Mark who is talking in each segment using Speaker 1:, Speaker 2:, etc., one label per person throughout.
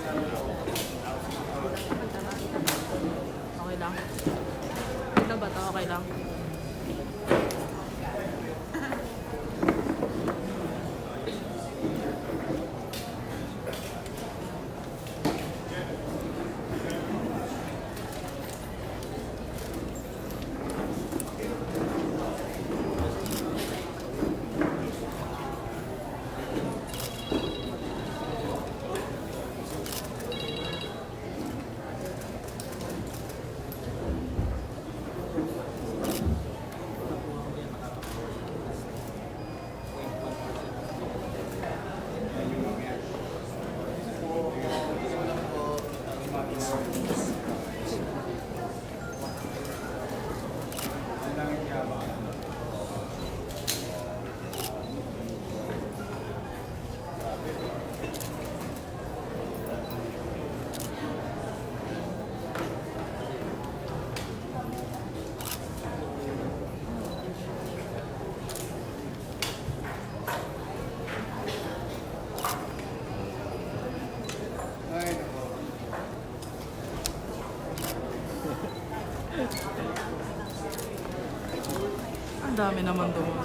Speaker 1: Okay lang. Ito ba ito? Okay lang. Ang dami naman doon.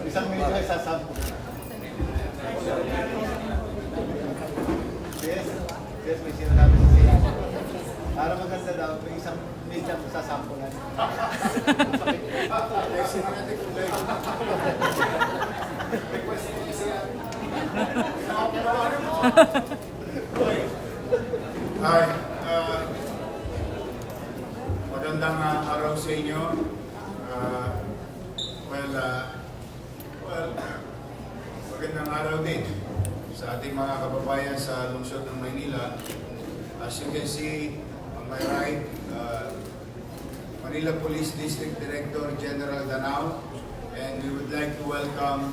Speaker 2: Isang minuto ay sasabi. Yes, may sinasabi sa siya. Para maganda daw, may isang minute sasampulan.
Speaker 3: Hi, magandang araw sa inyo. Magandang araw din sa ating mga kababayan sa lungsod ng Manila. As you can see on my right, Manila Police District Director General Danao, and we would like to welcome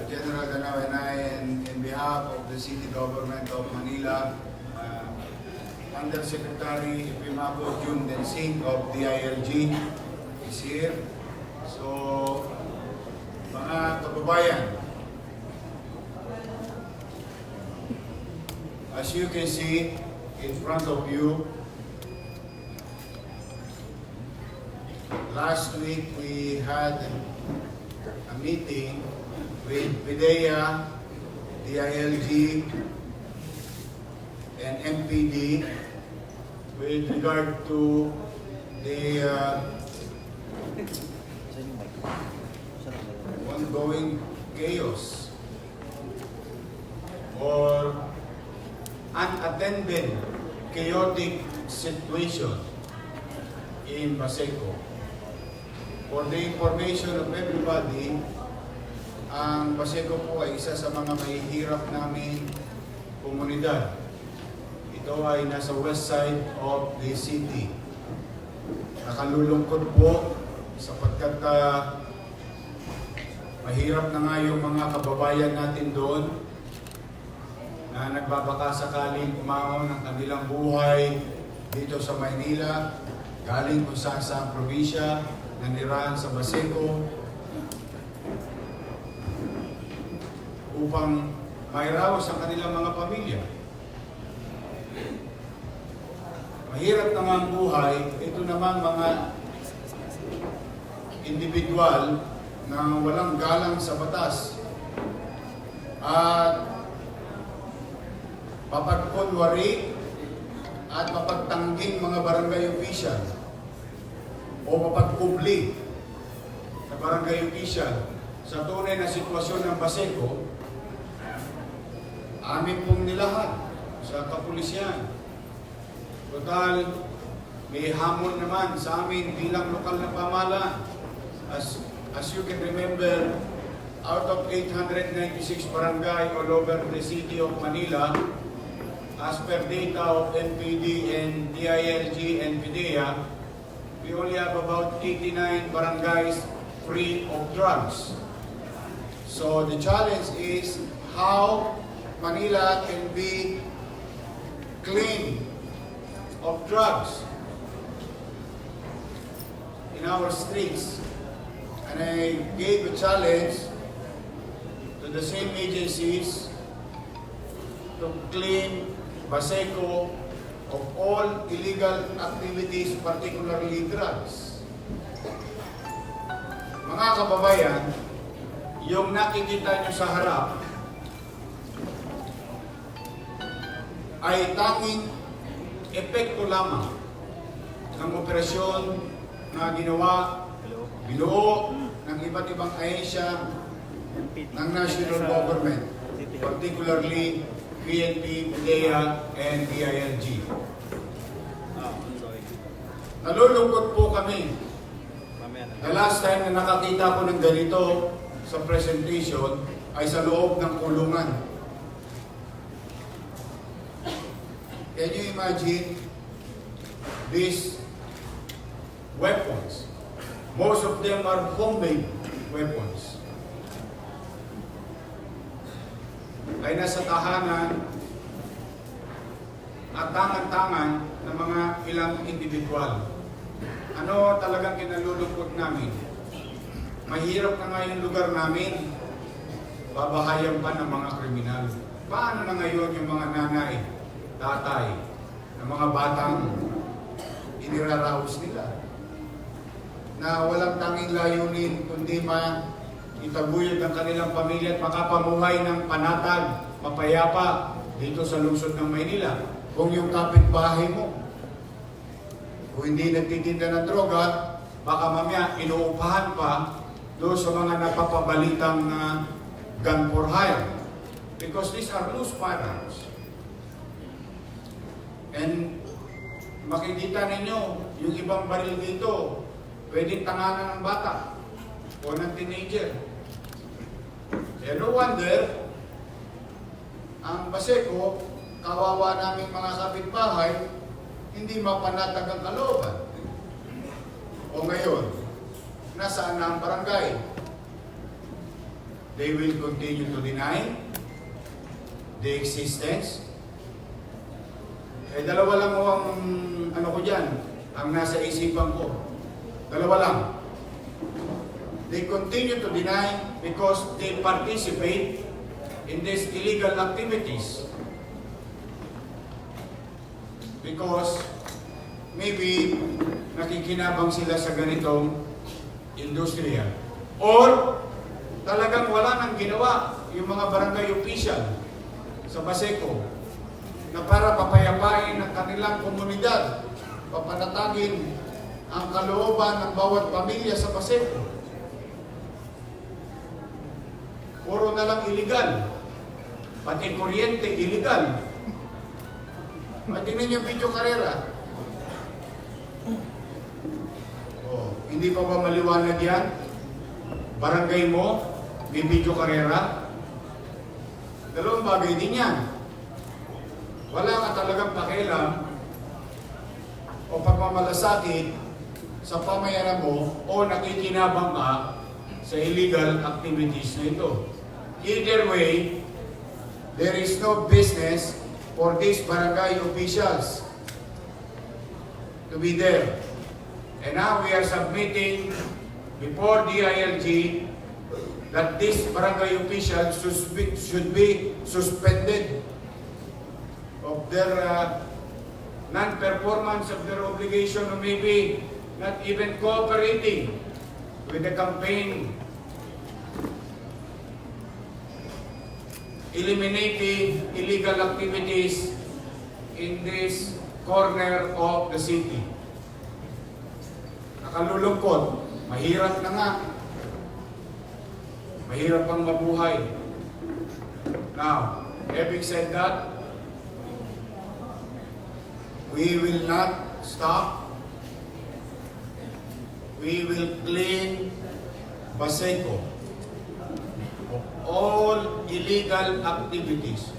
Speaker 3: General Danao and I, and in behalf of the City Government of Manila, Undersecretary Pimago Jun Densing of DILG is here. So, mga kababayan, as you can see in front of you, last week we had a meeting with PDEA, DILG, and MPD with regard to the ongoing chaos or unattended chaotic situation in Paseco. For the information of everybody, ang Paseco po ay isa sa mga mahihirap namin komunidad. Ito ay nasa west side of the city. Nakalulungkot po sapagkat mahirap na nga yung mga kababayan natin doon na nagbabaka sakaling umahon ng kanilang buhay dito sa Maynila, galing kung saan sa probinsya, nanirahan sa Paseco, upang mairaos ang kanilang mga pamilya. Mahirap na nga ang buhay, ito naman mga individual na walang galang sa batas at mapagkunwari at mapagtangging mga barangay official o mapagkubli sa barangay official sa tunay na sitwasyon ng Baseco, amin pong nilahad sa kapulisyan. Total, may hamon naman sa amin bilang lokal na pamahalaan. As you can remember, out of 896 barangay all over the city of Manila, as per data of MPD and DILG and PDEA, we only have about 89 barangays free of drugs. So the challenge is how Manila can be clean of drugs in our streets. And I gave a challenge to the same agencies to clean Baseco of all illegal activities, particularly drugs. Mga kababayan, yung nakikita nyo sa harap ay tanging epekto lamang ng operasyon na binuo ng iba't ibang ahensya ng national government, particularly PNP, PDEA, and DILG. Nalulungkot po kami. The last time na nakakita ko ng ganito sa presentation ay sa loob ng kulungan. Can you imagine these weapons? Most of them are homemade weapons. Ay nasa tahanan at tangan-tangan ng mga ilang individual. Ano talagang kinalulungkot namin? Mahirap na nga yung lugar namin, babahayan pa ng mga kriminal. Paano na ngayon yung mga nanay, tatay, ng mga batang iniraraos nila? Na walang tanging layunin kundi itaguyod ang kanilang pamilya at makapamuhay ng panatag, mapayapa dito sa lungsod ng Maynila. Kung yung kapitbahay mo, kung hindi nagtitinda ng droga, baka mamaya inuupahan pa doon sa mga napapabalitang gun for hire. Because these are loose firearms. And makikita ninyo, yung ibang baril dito, pwedeng tanganan ng bata o ng teenager. Kaya no wonder, ang Baseco, kawawa naming mga kapitbahay, hindi mapanatag ang kalooban. O ngayon, nasaan na ang barangay? They will continue to deny the existence. Dalawa lang mo ang ko dyan, ang nasa isipan ko. Dalawa lang. They continue to deny because they participate in these illegal activities. Because maybe nakikinabang sila sa ganitong industriya. Or talagang wala nang ginawa yung mga barangay official sa Baseco na para papayapain ang kanilang komunidad, papanatagin ang kalooban ng bawat pamilya sa Baseco. Puro na lang illegal. Pati kuryente, illegal. Tingnan yung video karera. Hindi pa ba maliwanag yan? Barangay mo, may video karera. Dalawang bagay din yan. Wala ka talagang pakialam o pagmamalasakit sa pamayanan mo o nakikinabang ka sa illegal activities na ito. Either way, there is no business for these barangay officials to be there. And now we are submitting before DILG that these barangay officials should be suspended of their non-performance of their obligation, or maybe not even cooperating with the campaign eliminating illegal activities in this corner of the city. Nakalulungkot, mahirap na nga. Mahirap pang mabuhay. Now, having said that, we will not stop. We will clean Baseco of all illegal activities.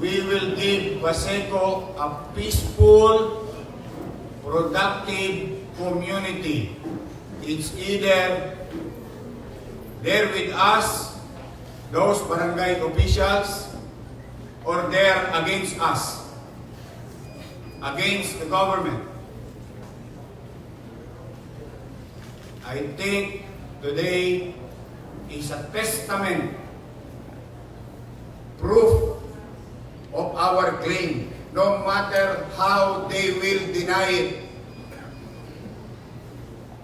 Speaker 3: We will give Baseco a peaceful, productive community. It's either they're with us, those barangay officials, or they're against us, against the government. I think today is a testament, proof of our claim, no matter how they will deny it.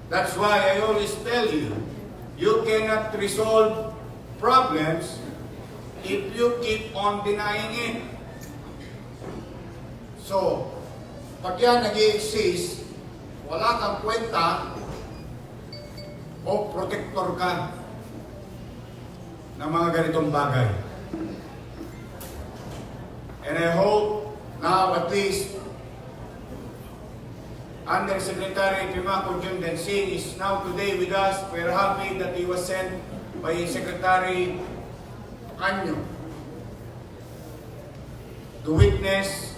Speaker 3: That's why I always tell you, you cannot resolve problems if you keep on denying it. So, pag yan nag-i-exist, wala kang kwenta o protector ka ng mga ganitong bagay. And I hope now at least Undersecretary Pimaco Jundensin is now today with us. We're happy that he was sent by Secretary Anyo to witness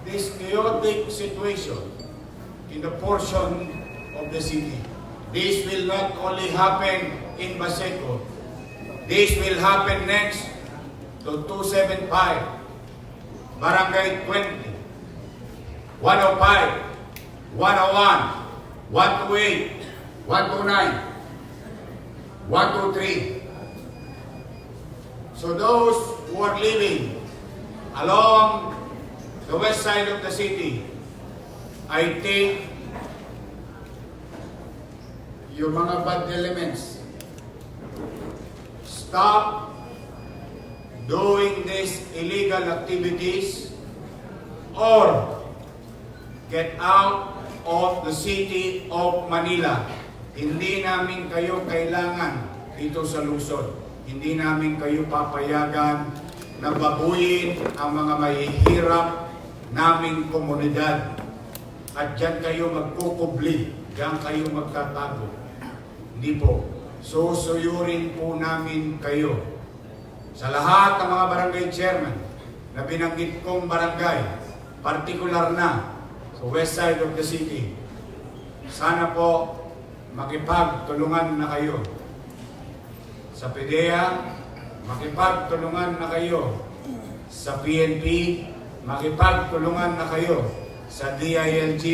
Speaker 3: this chaotic situation in the portion of the city. This will not only happen in Baseco. This will happen next to 275, Barangay 20, 105, 101, 128, 129, 123. So those who are living along the west side of the city, I think yung mga bad elements, stop doing these illegal activities or get out of the city of Manila. Hindi namin kayo kailangan dito sa lungsod. Hindi namin kayo papayagan na babuyin ang mga mahihirap naming komunidad. At dyan kayo magkukubli, dyan kayo magtatago. Hindi po. Susuyurin po namin kayo. Sa lahat ng mga barangay chairman na binanggit kong barangay, partikular na sa west side of the city, sana po makipagtulungan na kayo. Sa PDEA, makipagtulungan na kayo. Sa PNP, makipagtulungan na kayo. Sa DILG,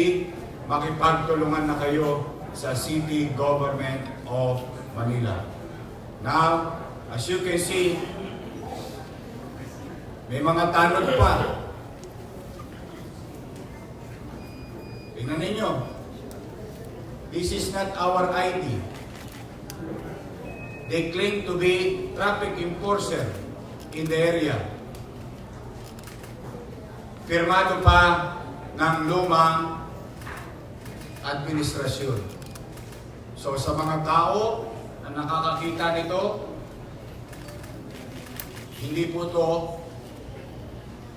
Speaker 3: makipagtulungan na kayo sa City Government of Manila. Now, as you can see, may mga tanod pa. Tingnan ninyo. This is not our ID. They claim to be traffic enforcer in the area. Firmado pa ng lumang administrasyon. So sa mga tao na nakakakita nito, hindi po to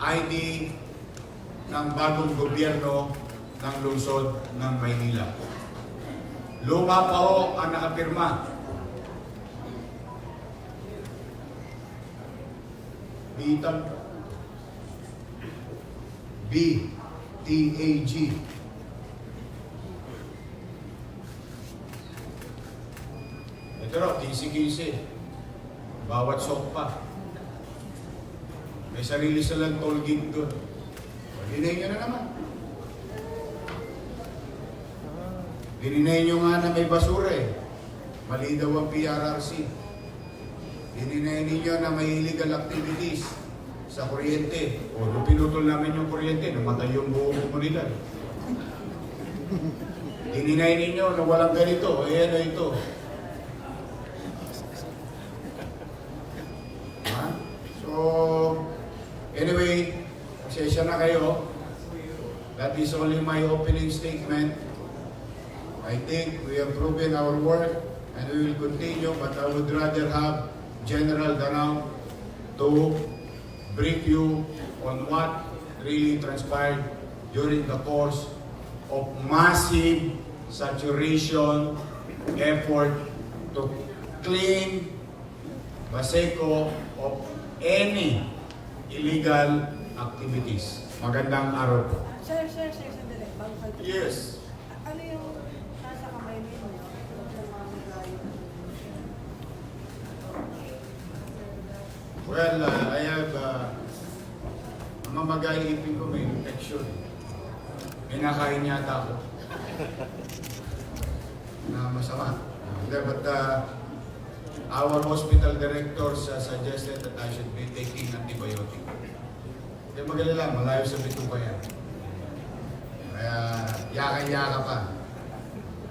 Speaker 3: ID ng bagong gobyerno ng lungsod ng Maynila. Luma pa ho ang nakapirma. BTAG. Ito raw, kisi-kisi. Bawat sopa. May sarili silang toll gate doon. Dinay nyo na naman. Dininay nyo nga na may basura eh. Mali daw ang PRRC. Dininay ninyo na may illegal activities sa kuryente. O, nung pinutol namin yung kuryente, namatay yung buong komunidad. Dininay ninyo na walang ganito. Eh, ano ito? Ha? So, anyway, pasensya na kayo. That is only my opening statement. I think we have proven our work and we will continue, but I would rather have General Danao to brief you on what really transpired during the course of massive saturation effort to clean Baseco of any illegal activities. Magandang araw po.
Speaker 4: Sir, sandali. Bago kayo.
Speaker 3: Yes.
Speaker 4: Ano yung nasa kamay ninyo?
Speaker 3: Well, I have ang mamagay ipin ko may infection. May nakain yata ako. Na masama. But our hospital directors suggested that I should be taking antibiotic. Kaya magalala, malayo sa bituka yan. Kaya yakan-yaka pa.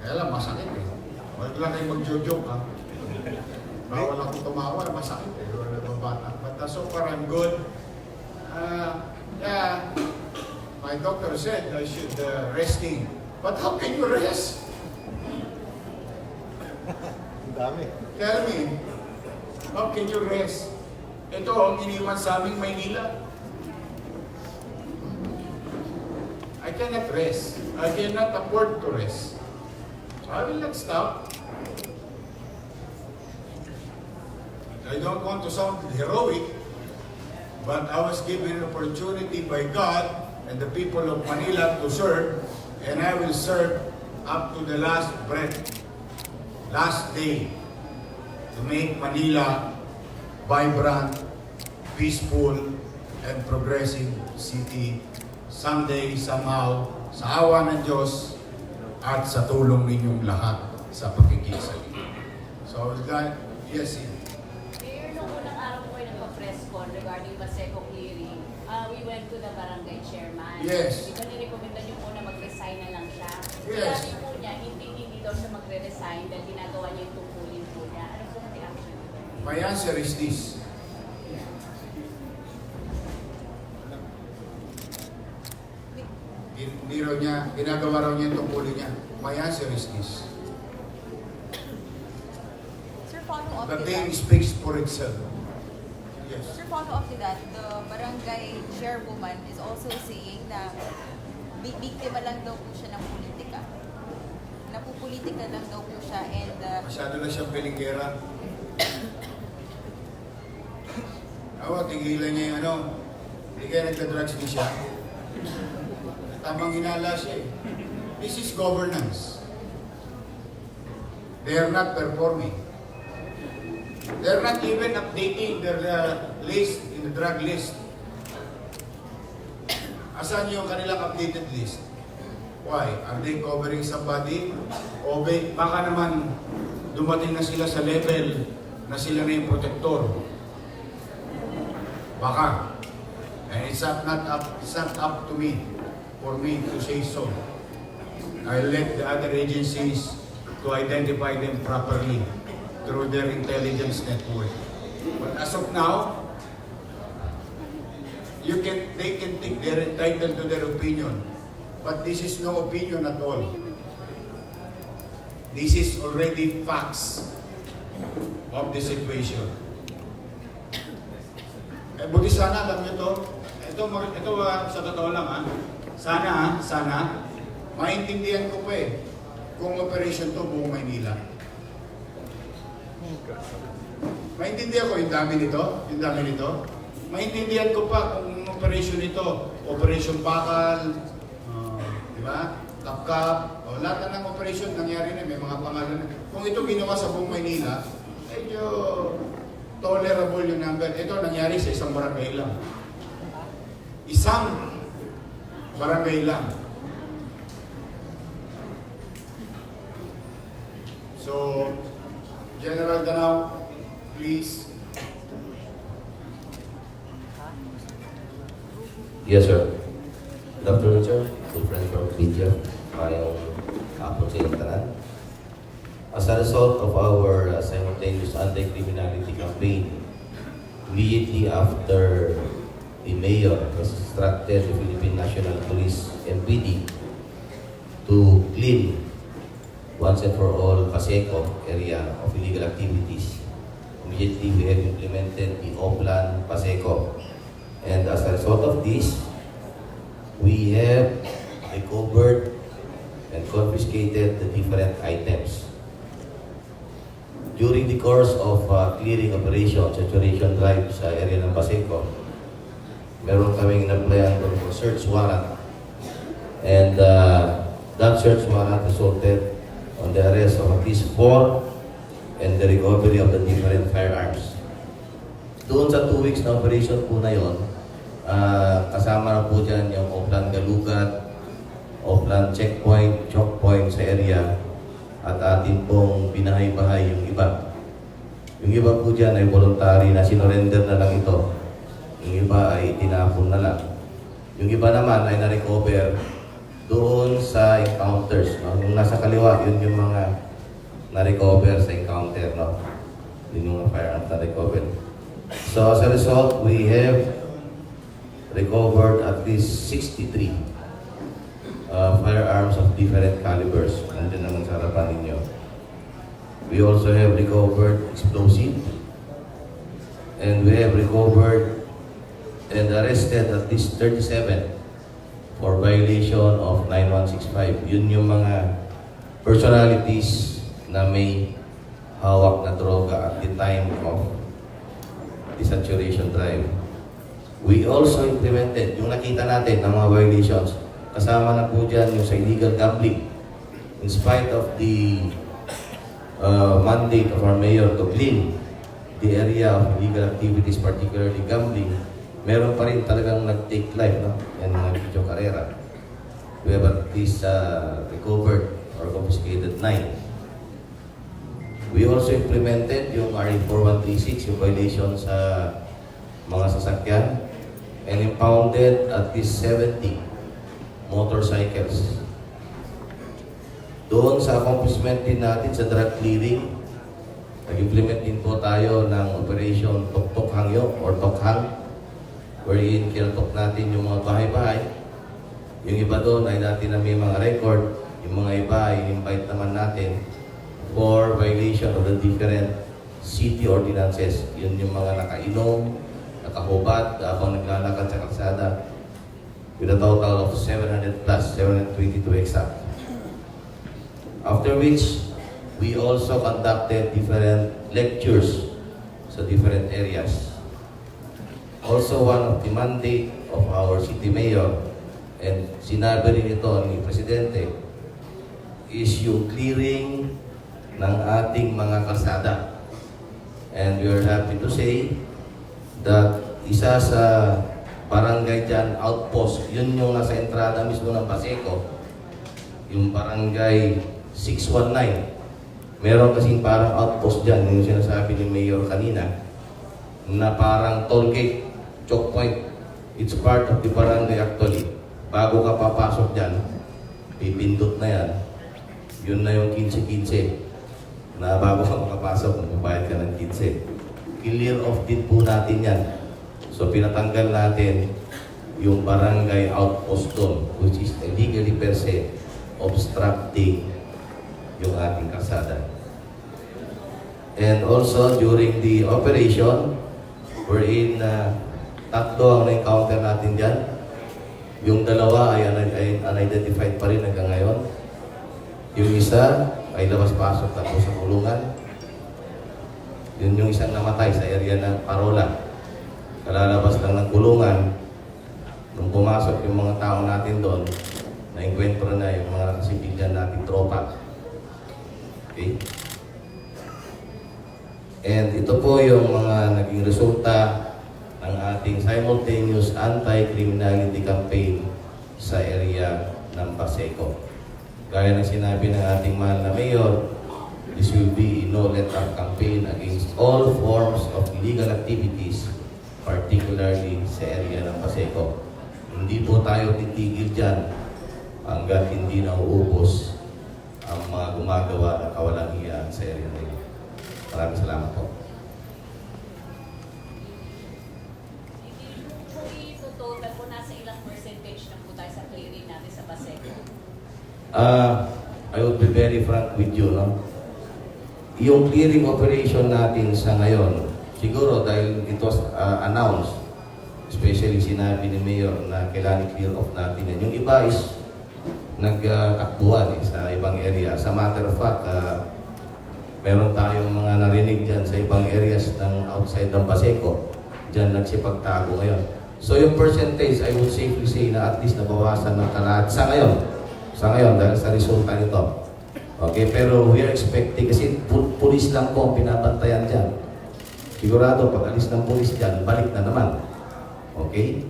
Speaker 3: Kaya lang, masakit eh. Huwag lang kayo mag-joke ha. Bawal akong tumawa, masakit eh. Bata. But so far I'm good. Yeah, my doctor said I should resting. But how can you rest?
Speaker 2: Ang dami.
Speaker 3: Tell me, how can you rest? Ito ang iniwan sa aming Manila. I cannot rest. I cannot afford to rest. So I will not stop. I don't want to sound heroic, but I was given an opportunity by God and the people of Manila to serve, and I will serve up to the last breath, last day, to make Manila vibrant, peaceful, and progressive city someday, somehow, sa awa ng Diyos at sa tulong ninyong lahat sa pagkikisali. So, God, yes,
Speaker 5: Mayor, nung unang araw po kayo nagpa-press con regarding Baseco clearing, we went to the barangay chairman.
Speaker 3: Yes.
Speaker 5: Di ba nirekomenda niyo po na mag-resign na lang siya?
Speaker 3: Yes.
Speaker 5: Sabi po niya, hindi daw siya magre-resign dahil ginagawa niya yung tungkulin po niya. Ano po ang reaction niyo?
Speaker 3: my answer is this. Hindi raw niya, ginagawa raw niya yung tungkulin niya. My answer is this.
Speaker 6: Sir, follow up
Speaker 3: The
Speaker 6: to
Speaker 3: thing
Speaker 6: that.
Speaker 3: speaks for itself. Yes.
Speaker 6: Sir, follow up to that. The barangay chairwoman is also saying na biktima lang daw po siya ng politika. Napupolitika lang daw po siya and
Speaker 3: Masyado na siyang pelinggera. Awa, tigilan niya yung ano. Hindi kaya nagka-drugs din siya. Tamang hinala siya eh. This is governance. They are not performing. They are not even updating their list in the drug list. Asan yung kanilang updated list? Why? Are they covering somebody? O baka naman dumating na sila sa level na sila na yung protector. Baka. And it's not up to me, for me to say so. I let the other agencies to identify them properly through their intelligence network. But as of now, they can think they're entitled to their opinion. But this is no opinion at all. This is already facts of the situation. Buti sana, alam nyo ito, sa totoo lang sana, maintindihan ko pa eh, kung operation to buong Maynila. Maintindihan ko yung dami nito. Maintindihan ko pa kung operation ito, operation Bakal, di ba? Kapkap, lahat na ng operation nangyari na, may mga pangalan. Kung ito ginawa sa buong Maynila, medyo tolerable yung number. Ito nangyari sa isang barangay lang. Isang barangay lang. So, General Danao, please.
Speaker 7: Yes, sir. Good afternoon, sir. Good friend from media. I am hapon sa inyong tanan. As a result of our simultaneous anti-criminality campaign, immediately after the mayor has instructed the Philippine National Police MPD to clean once and for all Paseco area of illegal activities. Immediately we have implemented the O-Plan Paseco. And as a result of this, we have recovered and confiscated the different items. During the course of clearing operation, saturation drive sa area ng Paseco, meron kaming in-applyan for search warrant. And that search warrant resulted on the arrest of at least 4 and the recovery of the different firearms. Doon sa 2 weeks na operation po na yun, kasama na po dyan yung O-Plan Galugat, O-Plan Checkpoint, Choke Point sa area, at atin pong binahay-bahay yung iba. Yung iba po dyan ay voluntary na sinurrender na lang ito. Yung iba ay tinapon na lang. Yung iba naman ay na-recover doon sa encounters. No? Yung nasa kaliwa, yun yung mga na-recover sa encounter. No? Yun yung mga firearms na-recover. So as a result, we have recovered at least 63 firearms of different calibers. Nandiyan naman sa harapan ninyo. We also have recovered explosive. And we have recovered and arrested at least 37 for violation of 9165. Yun yung mga personalities na may hawak na droga at the time of the saturation drive. We also implemented, yung nakita natin ng mga violations, kasama na po dyan yung sa illegal gambling. In spite of the mandate of our mayor to clean the area of illegal activities, particularly gambling, meron pa rin talagang nag-take life, no? Yan mga video karera. We have at least recovered or confiscated 9. We also implemented yung RA 4136, yung violation sa mga sasakyan, and impounded at least 70 motorcycles. Doon sa accomplishment din natin sa drug clearing, nag-implement din po tayo ng Operation Tok-Tok Hangyo or Tokhang, wherein kinatok natin yung mga bahay-bahay. Yung iba doon ay dati na may mga record, yung mga iba ay invite naman natin for violation of the different city ordinances. Yun yung mga nakainom, nakahubad, habang naglalakad sa kalsada, with a total of 700 plus, 722 exact. After which, we also conducted different lectures sa different areas. Also, one of the mandate of our city mayor, and sinabi rin ito ni Presidente, is yung clearing ng ating mga kalsada. And we are happy to say that isa sa barangay dyan, outpost, yun yung nasa entrada mismo ng Paseco, yung barangay 619. Meron kasing parang outpost dyan, yung sinasabi ni Mayor kanina, na parang toll gate, choke point. It's part of the barangay actually. Bago ka papasok dyan, pipindot na yan. Yun na yung 15-15. Na bago ka makapasok, magbabayad ka ng 15. Clear off din po natin yan. So pinatanggal natin yung barangay outpost doon, which is illegally per se obstructing yung ating kalsada. And also during the operation, wherein tatlo ang na-encounter natin dyan. Yung dalawa ay unidentified pa rin hanggang ngayon. Yung isa ay labas-pasok tapos sa kulungan. Yun yung isang namatay sa area ng Parola. Kalalabas lang ng kulungan. Nung pumasok yung mga tao natin doon, na-encuentro na yung mga nakasibilyan nating tropa. Okay? And ito po yung mga naging resulta ng ating simultaneous anti-criminality campaign sa area ng Paseco. Gaya ng sinabi ng ating mahal na mayor, this will be a no-let-up campaign against all forms of illegal activities, particularly sa area ng Paseco. Hindi po tayo titigil dyan hanggat hindi nauubos mga gumagawa ng kawalang hiya sa area na yun. Maraming salamat po.
Speaker 5: Kung i-total po, nasa ilang percentage na po tayo sa clearing natin sa Baseco?
Speaker 7: I would be very frank with you, no? Yung clearing operation natin sa ngayon, siguro dahil it was announced, especially sinabi ni Mayor na kailangan clear off natin yan. Yung iba is nagtakbuhan sa ibang area. Sa matter of fact, meron tayong mga narinig dyan sa ibang areas ng outside ng Baseco. Dyan nagsipagtago ngayon. So yung percentage, I would safely say na at least nabawasan ng kalahati sa ngayon. Sa ngayon, dahil sa resulta nito. Okay, pero we are expecting, kasi pulis lang po ang pinabantayan dyan. Sigurado, pag alis ng pulis dyan, balik na naman. Okay?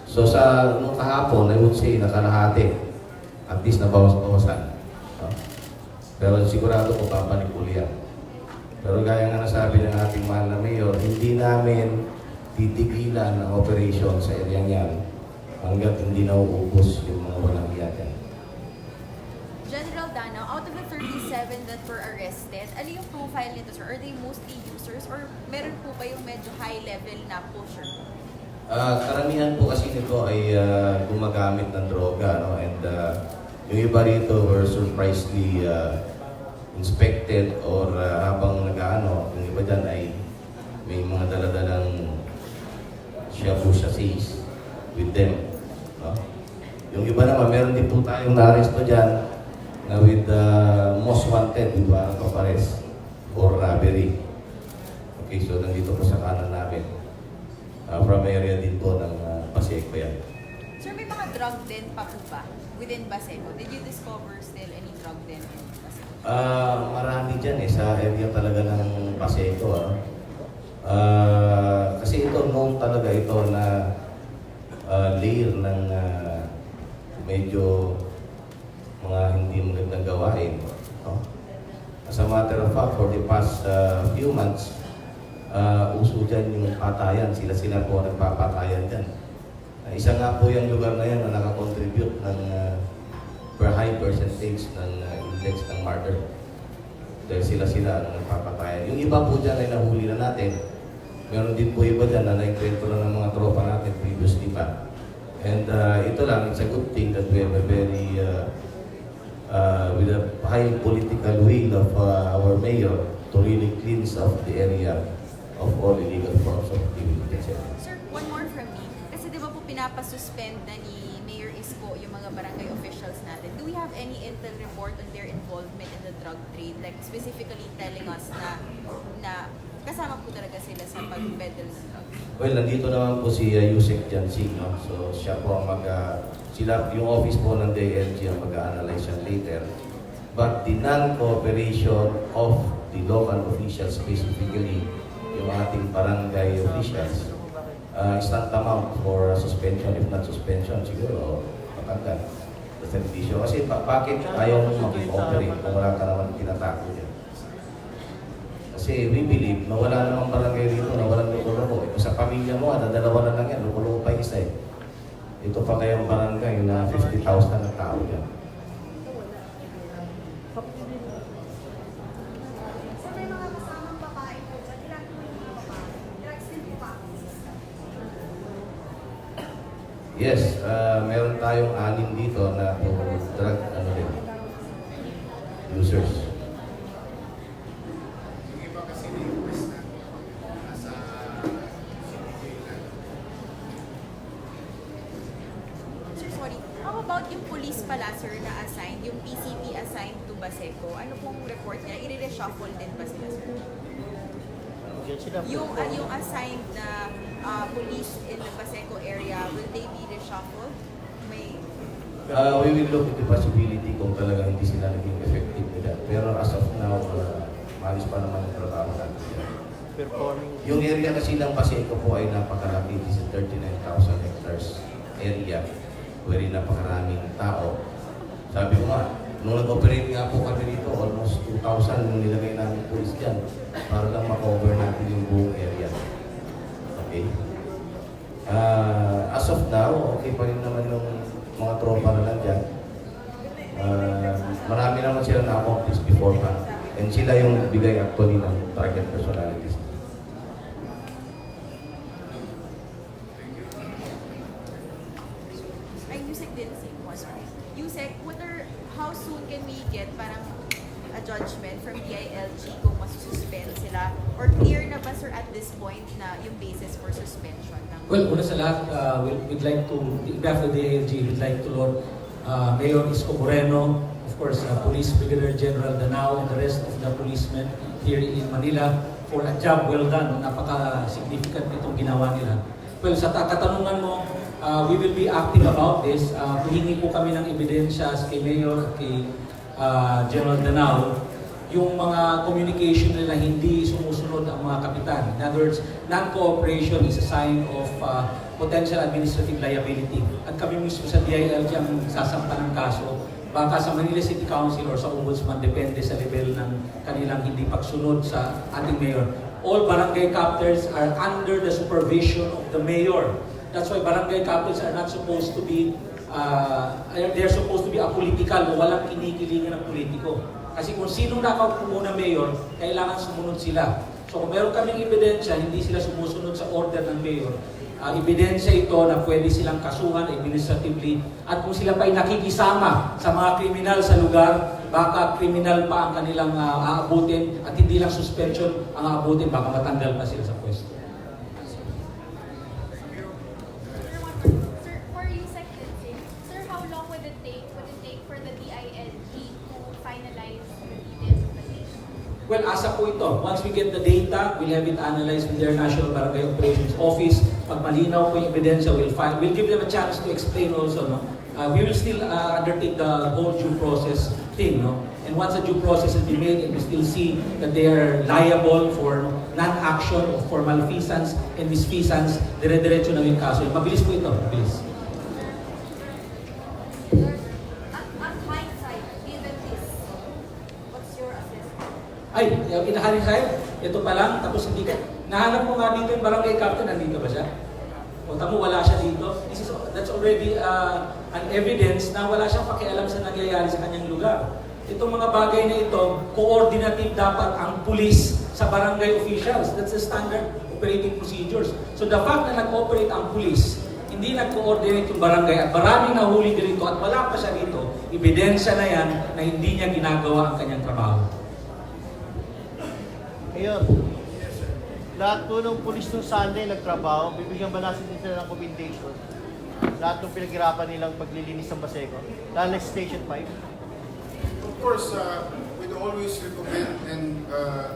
Speaker 7: So sa nung kahapon, I would say nakalahati. At least nabawas-bawasan. No? Pero sigurado po babalik uli yan. Pero gaya nga nasabi ng ating mahal na Mayor, hindi namin titigilan ang operation sa area yan hanggat hindi nauubos yung mga walang iya dyan.
Speaker 6: General Danao, out of the 37 that were arrested, ano yung profile nito, sir? Are they mostly users or meron po ba yung medyo high level na pusher?
Speaker 7: Karamihan po kasi nito ay gumagamit ng droga, no? And yung iba rito were surprisingly inspected or habang nag-ano, yung iba dyan ay may mga daladalang shabu chassis with them, no? Yung iba naman, meron din po tayong na-arresto dyan na with most wanted, with warrant of arrest or robbery. Okay, so nandito po sa kanan namin. From area din po ng Baseco yan.
Speaker 6: Sir, may mga drug den pa po ba within Baseco? Did you discover still any drug den in Baseco?
Speaker 7: Marami dyan sa area talaga ng Baseco. Kasi ito, known talaga ito na layer ng medyo mga hindi magandang gawain. No? As a matter of fact, for the past few months, uso dyan yung patayan. Sila po nagpapatayan dyan. Isa nga po yung lugar na yan na nakakontribute ng high percentage ng index ng murder. Dahil sila ang nagpapatayan. Yung iba po dyan ay nahuli na natin. Meron din po iba dyan na naikwento na ng mga tropa natin previously pa. And ito lang, it's a good thing that we have a very with a high political will of our mayor to really cleanse up the area of all illegal forms of activity.
Speaker 6: Sir, one more from me. Kasi di ba po pinapasuspend na ni Mayor Isko yung mga barangay officials natin. Do we have any intel report on their involvement in the drug trade? Like specifically telling us na kasama po talaga sila sa pag-peddle ng drugs?
Speaker 7: Well, nandito naman po si Yusek Jansing, no? So siya po ang yung office po ng DLG ang mag-analyze yan later. But the non-cooperation of the local officials, specifically yung ating barangay officials, is tantamount for suspension, if not suspension, siguro matanggal sa servisyo. Kasi bakit ayaw mo mag-operate kung wala ka naman tinatako dyan? Kasi we believe na wala namang barangay rito na walang loko-loko. Ito sa pamilya mo, dalawa na lang yan, loko-loko pa isa eh. Ito pa kayang barangay na 50,000 na tao dyan. Yes, meron tayong 6 dito na drug users.
Speaker 3: Yung iba kasi request na nasa
Speaker 6: Sir, sorry. How about yung police pala, sir, na assigned, yung PCP assigned to Baseco? Ano pong report niya? I-reshuffle din ba sila, sir? Yung assigned na police in the Baseco area, will they be reshuffled? We
Speaker 7: will look at the possibility kung talaga hindi sila naging effective nila. Pero as of now, malis pa naman ang trabaho natin. Yung area kasi ng Baseco po ay napakalaki. This is 39,000 hectares area wherein napakaraming tao. Sabi ko nga, nung nag-operate nga po kami dito, almost 2,000 nung nilagay namin police dyan para lang makover natin yung buong area. Okay? As of now, okay pa rin naman yung mga tropa na lang dyan. Marami naman sila na-accomplish forefront. And sila yung bigay actually ng target personalities.
Speaker 6: Ay, Yusek din, same one. Yusek, how soon can we get parang a judgment from DILG kung masususpend sila? Or clear na ba, sir, at this point na yung basis for suspension?
Speaker 8: Well, una sa lahat, we'd like to, on behalf of the DILG, we'd like to Lord Mayor Isko Moreno, of course, Police Brigadier General Danao, and the rest of the policemen here in Manila for a job well done. Napaka-significant itong ginawa nila. Well, sa katanungan mo, we will be active about this. Hihingi po kami ng ebidensya kay Mayor at kay General Danao, yung mga communication nila hindi sumusunod ang mga kapitan. In other words, non-cooperation is a sign of potential administrative liability. At kami mismo sa DILG ang sasampa ng kaso, baka sa Manila City Council or sa Ombudsman, depende sa level ng kanilang hindi pagsunod sa ating mayor. All barangay captors are under the supervision of the mayor. That's why barangay captors are not supposed to be, they're supposed to be apolitical o walang kinikilingan ng politiko. Kasi kung sinong nakaupo na mayor, kailangan sumunod sila. So kung meron kaming ebidensya, hindi sila sumusunod sa order ng mayor, ebidensya ito na pwede silang kasuhan administratively, at kung sila pa'y nakikisama sa mga kriminal sa lugar, baka kriminal pa ang kanilang aabutin at hindi lang suspension ang aabutin, baka matanggal pa sila sa pwesto.
Speaker 9: Sir, for you, Secretary, sir, how long would it take for the DILG to finalize the details of the case?
Speaker 8: Well, asa po ito. Once we get the data, we'll have it analyzed with their National Barangay Operations Office. Pag malinaw po yung ebidensya, we'll give them a chance to explain also. No? We will still undertake the whole due process thing. No? And once the due process has been made and we still see that they are liable for non-action or for malfeasance and misfeasance, dire-diretso na yung kaso. Mabilis po ito. Mabilis.
Speaker 9: At hindsight, given this, what's your assessment?
Speaker 8: Ay, inahalin sa'yo, ito pa lang, tapos hindi ka, nahanap mo nga dito yung barangay captain, nandito ba siya? O tamo, wala siya dito. That's already an evidence na wala siyang pakialam sa nangyayari sa kanyang lugar. Itong mga bagay na ito, coordinative dapat ang pulis sa barangay officials. That's the standard operating procedures. So the fact na nag-operate ang pulis, hindi nag-coordinate yung barangay at maraming nahuli dito at wala pa siya dito, ebidensya na yan na hindi niya ginagawa ang kanyang trabaho.
Speaker 2: Ngayon, lahat po ng pulis ng Sunday nagtrabaho, bibigyan ba natin sila ng commendation? Lahat ng pinaghirapan nilang paglilinis ng Baseco, lalo na Station 5?
Speaker 3: Of course, we'd always recommend and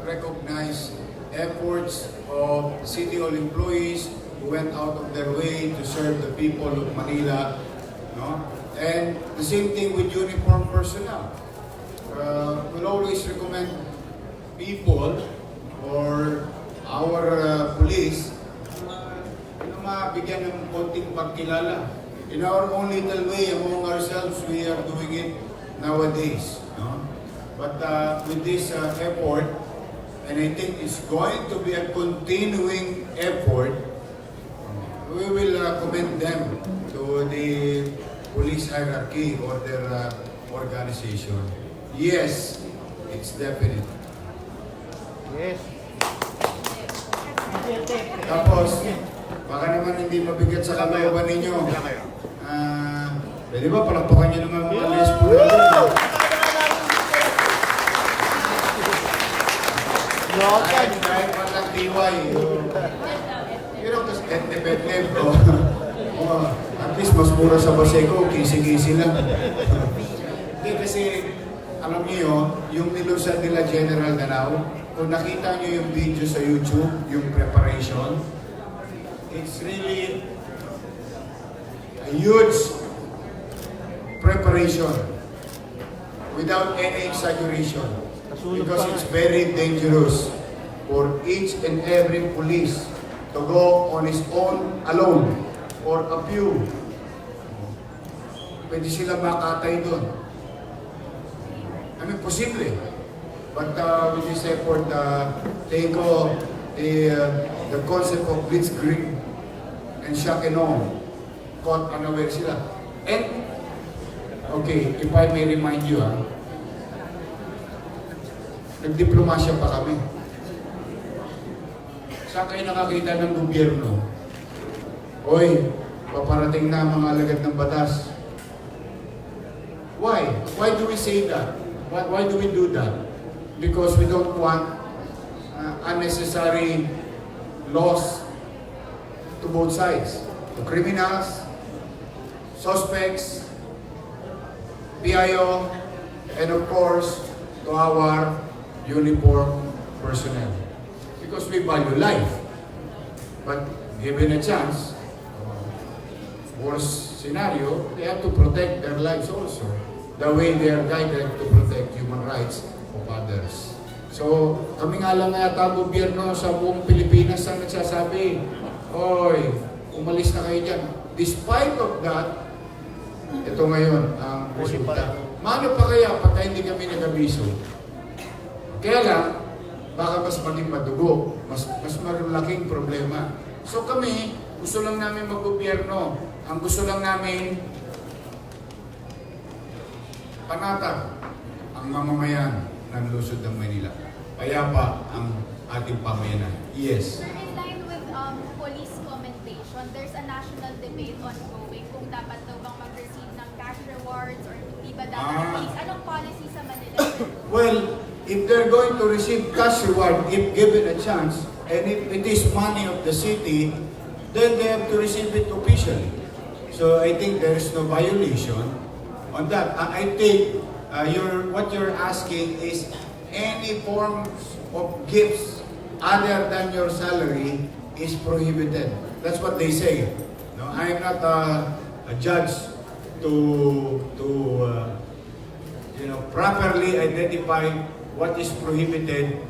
Speaker 3: recognize efforts of City Hall employees who went out of their way to serve the people of Manila. No? And the same thing with uniformed personnel. We'll always recommend people or our police na mabigyan ng konting pagkilala. In our own little way, among ourselves, we are doing it nowadays. No? But with this effort, and I think it's going to be a continuing effort, we will commend them to the police hierarchy or their organization. Yes, it's definite.
Speaker 2: Yes.
Speaker 3: Tapos, baka naman hindi mabigat sa kalooban ninyo. Pwede ba palakpakan nyo naman mga lesbo? Kahit palang tiway. You know, kasi etnepetnep. At least mas mura sa Baseco, kisi-kisi lang. Hindi kasi, alam niyo, yung nilusan nila General Danao, kung nakita niyo yung video sa YouTube, yung preparation, it's really a huge preparation without any exaggeration because it's very dangerous for each and every police to go on his own alone or a few. Pwede sila makatay doon. I mean, posible. But with this effort, they go the concept of blitzkrieg and shock and awe, caught unaware sila. And, okay, if I may remind you, nagdiplomasya pa kami. Saan kayo nakakita ng gobyerno? Oy, paparating na mga alagad ng batas. Why? Why do we say that? Why do we do that? Because we don't want unnecessary laws to both sides. To criminals, suspects, PIO, and of course, to our uniform personnel. Because we value life. But given a chance, worst scenario, they have to protect their lives also. The way they are guided to protect human rights of others. So, kami nga lang yata gobyerno sa buong Pilipinas ang nagsasabi, oy, umalis na kayo dyan. Despite of that, ito ngayon ang resulta. Mano pa kaya pagka hindi kami nag-abiso? Kaya lang, baka mas maging madugo, mas malaking problema. So kami, gusto lang namin mag-gobyerno. Ang gusto lang namin, panatag ang mamamayan ng lungsod ng Manila. Payapa ang ating pamayanan. Yes.
Speaker 9: Sir, in line with police commendation, there's a national debate ongoing kung dapat daw bang mag-receive ng cash rewards or hindi ba dapat police. Anong policy sa Manila?
Speaker 3: Well, if they're going to receive cash reward, if given a chance, and if it is money of the city, then they have to receive it officially. So I think there is no violation on that. I think what you're asking is any forms of gifts other than your salary is prohibited. That's what they say. No, I am not a judge to properly identify what is prohibited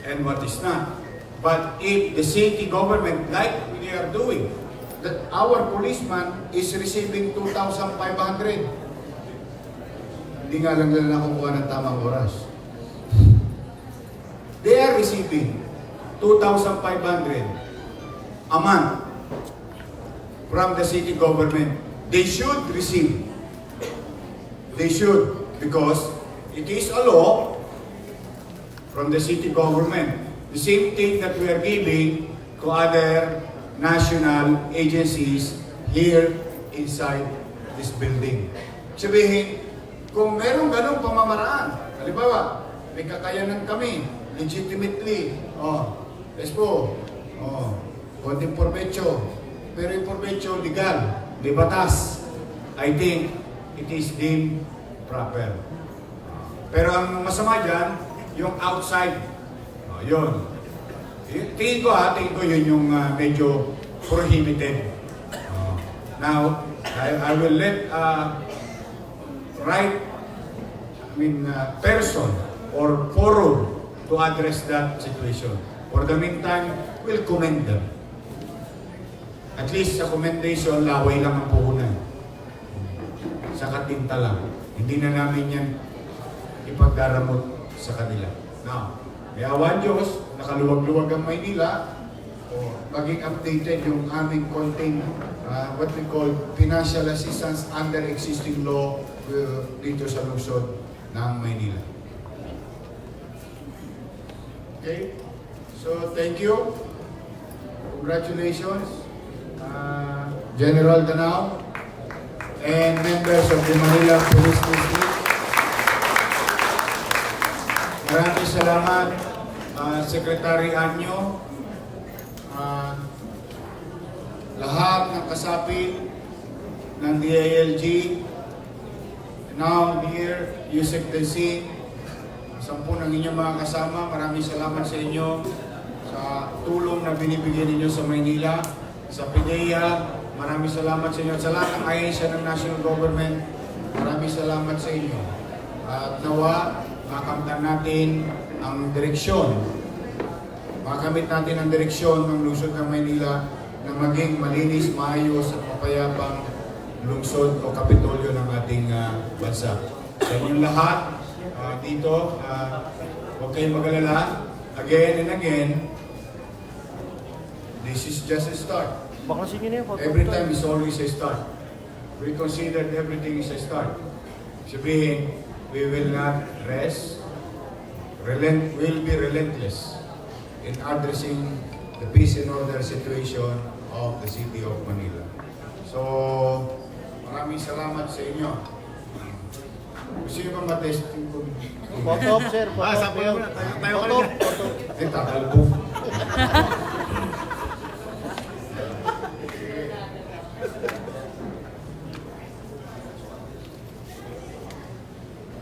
Speaker 3: and what is not. But if the city government, like we are doing, that our policeman is receiving 2,500. Hindi nga lang nila nakukuha ng tamang oras. They are receiving 2,500 a month from the city government. They should receive. They should, because it is a law from the city government. The same thing that we are giving to other national agencies here inside this building. Sabihin, kung merong ganong pamamaraan, halimbawa, may kakayanan kami, legitimately, Isko, konting porbecho, pero yung porbecho legal, may batas, I think it is deemed proper. Pero ang masama dyan, yung outside, yun. Tingin ko yun yung medyo prohibited. Now, I will let person or forum to address that situation. For the meantime, we'll commend them. At least sa commendation, laway lang ang puhunan. Sa katinta lang. Hindi na namin yan ipagdaramot sa kanila. Now, may awan Diyos, nakaluwag-luwag ang Maynila, maging updated yung aming contain, what we call financial assistance under existing law dito sa lungsod ng Maynila. Okay? So, thank you. Congratulations, General Danao and members of the Manila Police District. Maraming salamat, Secretary Anyo, lahat ng kasapi ng DILG, now here, Yusek Delsing, 10 ng inyong mga kasama, maraming salamat sa inyo sa tulong na binibigyan ninyo sa Maynila, sa PIDEA, maraming salamat sa inyo, sa lahat ng ahensya ng national government, maraming salamat sa inyo. At nawa, makamtan natin ang direksyon, makamit natin ang direksyon ng lungsod ng Maynila na maging malinis, maayos at mapayapang lungsod o kapitolyo ng ating bansa. Sa inyong lahat, dito, huwag kayong mag-alala. Again and again, this is just a start. Every time is always a start. We consider everything is a start. Sabihin, we will not rest will be relentless in addressing the peace and order situation of the city of Manila. So, maraming salamat sa inyo. Gusto nyo ba matesting ko?
Speaker 2: Photo op, sir. Photo op.
Speaker 3: sabi mo na, tayo ka
Speaker 2: Photo op,
Speaker 3: na.
Speaker 2: photo op.
Speaker 3: Eh, takalbo.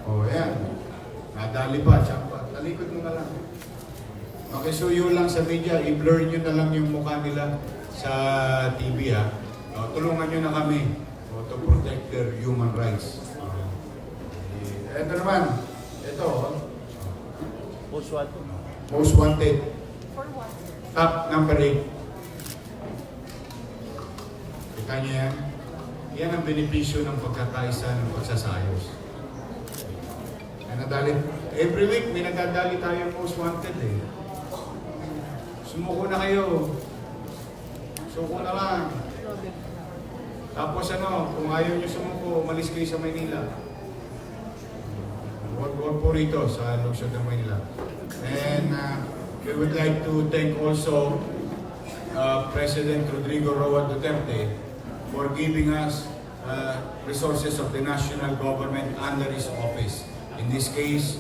Speaker 3: Oh, yan. Nadali pa, tsaka talikod mo na lang. Makisuyo lang sa media, i-blur nyo na lang yung mukha nila sa TV, ha. Tulungan nyo na kami to protect their human rights. Ito naman, ito,
Speaker 2: Most wanted.
Speaker 3: most wanted.
Speaker 6: For what?
Speaker 3: Top number 8. Kita niyo yan? Yan ang benepisyo ng pagkakaisa ng pagsasayos. Nadali. Every week may nagdadali tayo most wanted eh. Sumuko na kayo. Suko na lang. Tapos kung ayaw nyo sumuko, umalis kayo sa Manila. Huwag po rito sa lungsod ng Manila. And we would like to thank also President Rodrigo Roa Duterte for giving us resources of the national government under his office. In this case,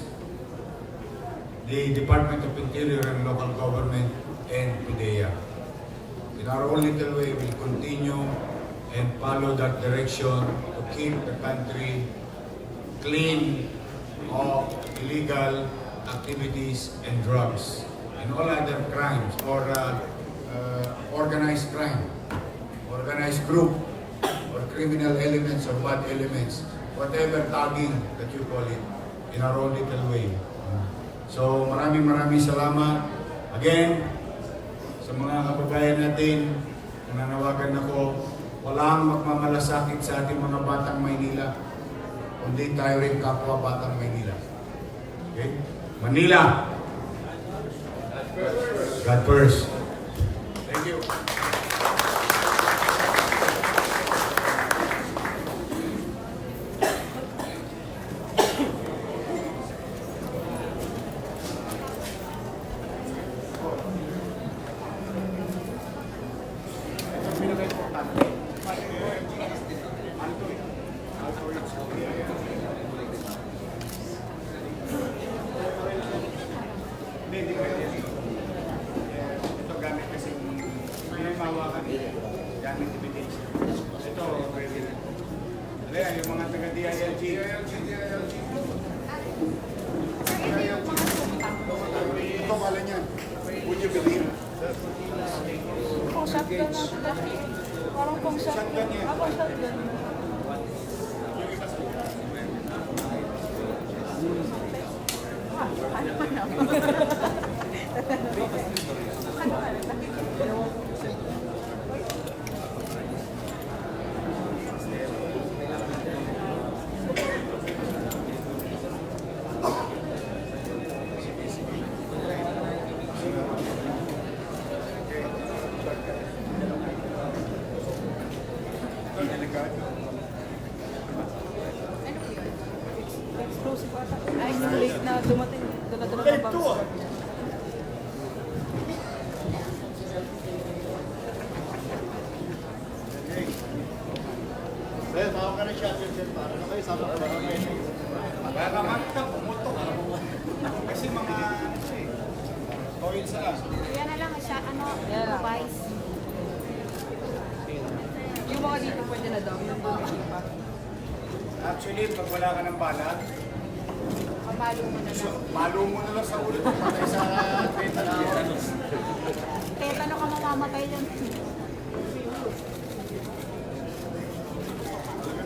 Speaker 3: the Department of Interior and Local Government and PIDEA. In our own little way, we'll continue and follow that direction to keep the country clean of illegal activities and drugs and all other crimes or organized crime, organized group or criminal elements or bad elements, whatever tagging that you call it, in our own little way. So maraming salamat. Again, sa mga kababayan natin, nananawagan ako, walang magmamalasakit sa ating mga batang Maynila, kundi tayo rin kapwa batang Maynila. Okay? Manila! God first. Thank you. Ito gamit kasi may mawakan gamit evidence. Ito pwede na. Kaya yung mga taga-DILG. Ito pala niyan. Would you believe?
Speaker 4: Pang shotgun na sila. Parang pang shotgun. Pang shotgun. Explosive attack. Ay, late na dumating. Dala-dala ng bombs.
Speaker 2: Sir, tawag ka na siya, sir. Para na kayo, sama ka na kayo.
Speaker 3: Kaya naman ito, pumutok. Kasi mga oil sa gas.
Speaker 9: Yan na lang siya, vice.
Speaker 4: Yung mga dito pwede na daw. Yung doon hindi pa.
Speaker 3: Actually, pag wala ka ng balat,
Speaker 9: Pabalo mo na lang.
Speaker 3: malo mo na lang sa ulo mo patay sa tetanus.
Speaker 9: Tetano ka mamamatay dyan.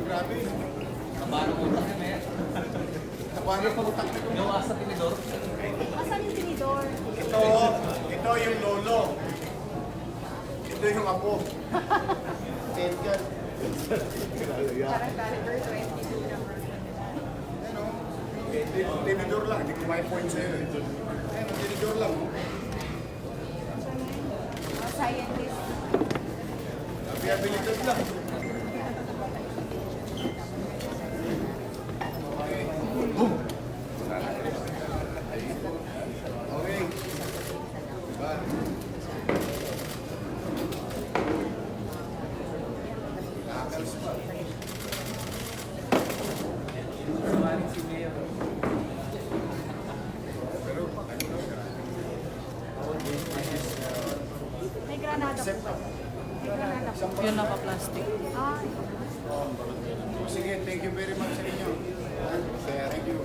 Speaker 3: Grabe. Kabalo mo utak na yan. Kabalo mo utak na yan. Gawa sa tinidor.
Speaker 9: Asan yung tinidor?
Speaker 3: Ito yung lolo. Ito yung apo.
Speaker 2: Edgar.
Speaker 6: Parang caliber 22 number.
Speaker 3: Tinidor lang. Hindi ko may point sa'yo eh. Ayun, tinidor lang.
Speaker 6: Scientist.
Speaker 3: Viabilidad lang. Accept ka.
Speaker 1: Yun naka-plastic.
Speaker 3: Sige, thank you very much sa inyo. Thank you.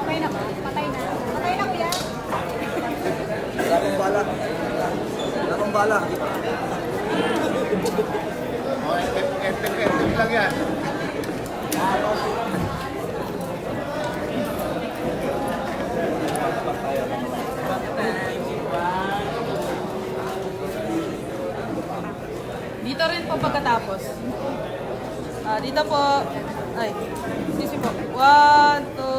Speaker 4: Okay na ba? Patay na. Patay na, kuya.
Speaker 10: Wala akong bala. Wala akong bala.
Speaker 3: FFF lang yan.
Speaker 1: Dito rin po pagkatapos. Dito po. Ay, sisi po. 1, 2,